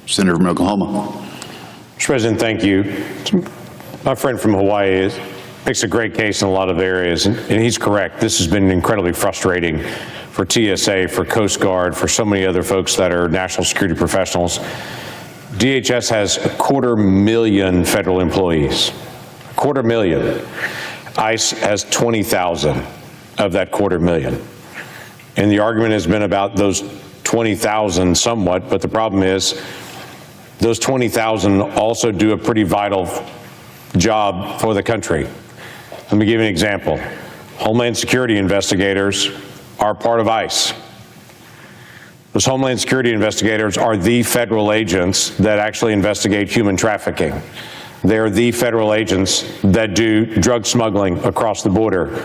Senator from Oklahoma. Mr. President, thank you. My friend from Hawaii makes a great case in a lot of areas, and he's correct. This has been incredibly frustrating for TSA, for Coast Guard, for so many other folks that are national security professionals. DHS has 250,000 federal employees, 250,000. ICE has 20,000 of that 250,000. And the argument has been about those 20,000 somewhat, but the problem is those 20,000 also do a pretty vital job for the country. Let me give you an example. Homeland Security investigators are part of ICE. Those Homeland Security investigators are the federal agents that actually investigate human trafficking. They're the federal agents that do drug smuggling across the border.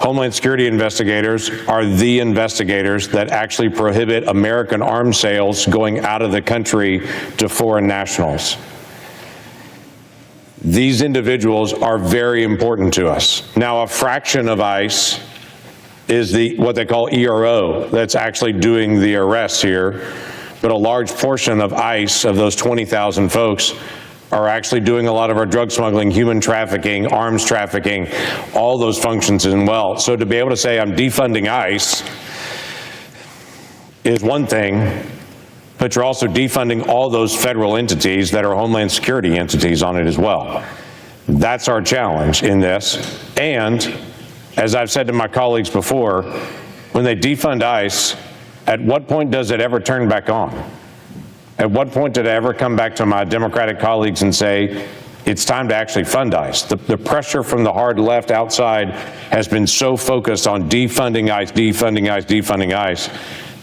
Homeland Security investigators are the investigators that actually prohibit American arms sales going out of the country to foreign nationals. These individuals are very important to us. Now, a fraction of ICE is what they call ERO, that's actually doing the arrests here, but a large portion of ICE, of those 20,000 folks, are actually doing a lot of our drug smuggling, human trafficking, arms trafficking, all those functions as well. So to be able to say I'm defunding ICE is one thing, but you're also defunding all those federal entities that are Homeland Security entities on it as well. That's our challenge in this. And as I've said to my colleagues before, when they defund ICE, at what point does it ever turn back on? At what point did I ever come back to my Democratic colleagues and say, it's time to actually fund ICE? The pressure from the hard left outside has been so focused on defunding ICE, defunding ICE, defunding ICE,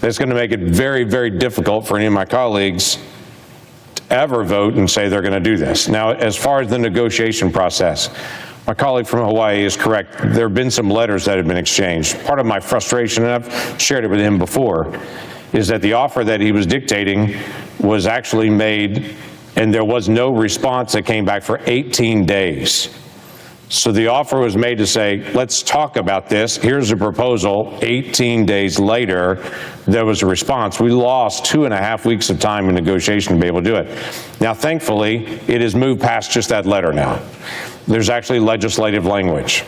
that's going to make it very, very difficult for any of my colleagues to ever vote and say they're going to do this. Now, as far as the negotiation process, my colleague from Hawaii is correct. There have been some letters that have been exchanged. Part of my frustration, and I've shared it with him before, is that the offer that he was dictating was actually made and there was no response that came back for 18 days. So the offer was made to say, let's talk about this. Here's a proposal. 18 days later, there was a response. We lost 2.5 weeks of time in negotiation to be able to do it. Now, thankfully, it has moved past just that letter now. There's actually legislative language.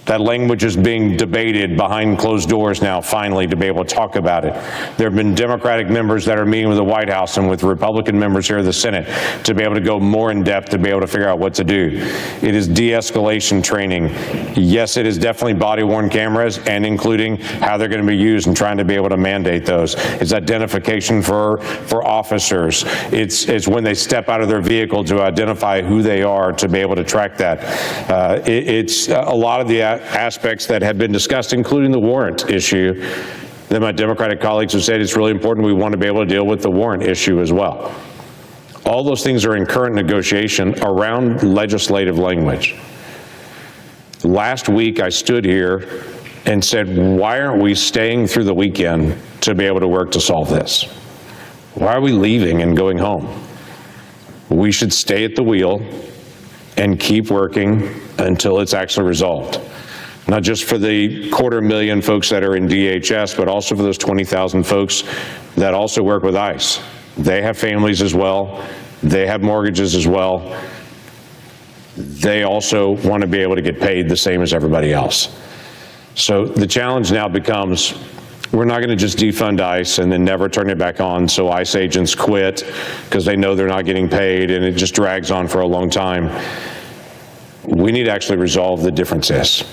That language is being debated behind closed doors now, finally, to be able to talk about it. There have been Democratic members that are meeting with the White House and with Republican members here in the Senate to be able to go more in depth, to be able to figure out what to do. It is de-escalation training. Yes, it is definitely body-worn cameras and including how they're going to be used and trying to be able to mandate those. It's identification for officers. It's when they step out of their vehicle to identify who they are, to be able to track that. It's a lot of the aspects that have been discussed, including the warrant issue, that my Democratic colleagues have said it's really important. We want to be able to deal with the warrant issue as well. All those things are in current negotiation around legislative language. Last week, I stood here and said, why aren't we staying through the weekend to be able to work to solve this? Why are we leaving and going home? We should stay at the wheel and keep working until it's actually resolved. Not just for the 250,000 folks that are in DHS, but also for those 20,000 folks that also work with ICE. They have families as well. They have mortgages as well. They also want to be able to get paid the same as everybody else. So the challenge now becomes, we're not going to just defund ICE and then never turn it back on so ICE agents quit because they know they're not getting paid and it just drags on for a long time. We need to actually resolve the differences.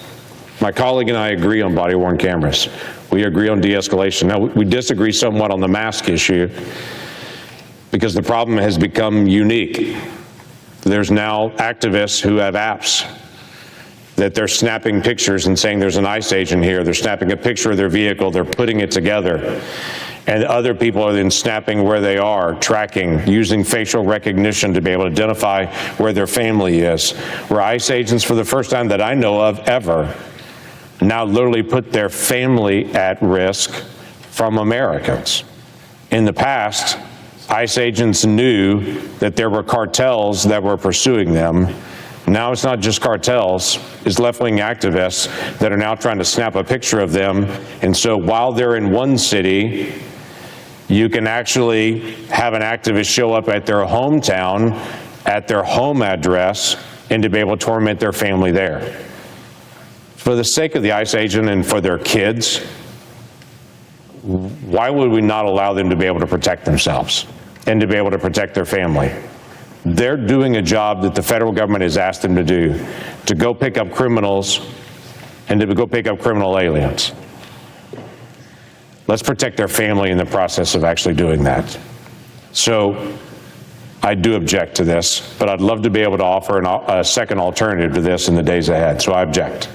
My colleague and I agree on body-worn cameras. We agree on de-escalation. Now, we disagree somewhat on the mask issue because the problem has become unique. There's now activists who have apps that they're snapping pictures and saying there's an ICE agent here. They're snapping a picture of their vehicle. They're putting it together. And other people are then snapping where they are, tracking, using facial recognition to be able to identify where their family is. Where ICE agents, for the first time that I know of ever, now literally put their family at risk from Americans. In the past, ICE agents knew that there were cartels that were pursuing them. Now it's not just cartels, it's left-wing activists that are now trying to snap a picture of them. And so while they're in one city, You can actually have an activist show up at their hometown, at their home address, and to be able to torment their family there. For the sake of the ICE agent and for their kids, why would we not allow them to be able to protect themselves and to be able to protect their family? They're doing a job that the federal government has asked them to do, to go pick up criminals and to go pick up criminal aliens. Let's protect their family in the process of actually doing that. So I do object to this, but I'd love to be able to offer a second alternative to this in the days ahead, so I object.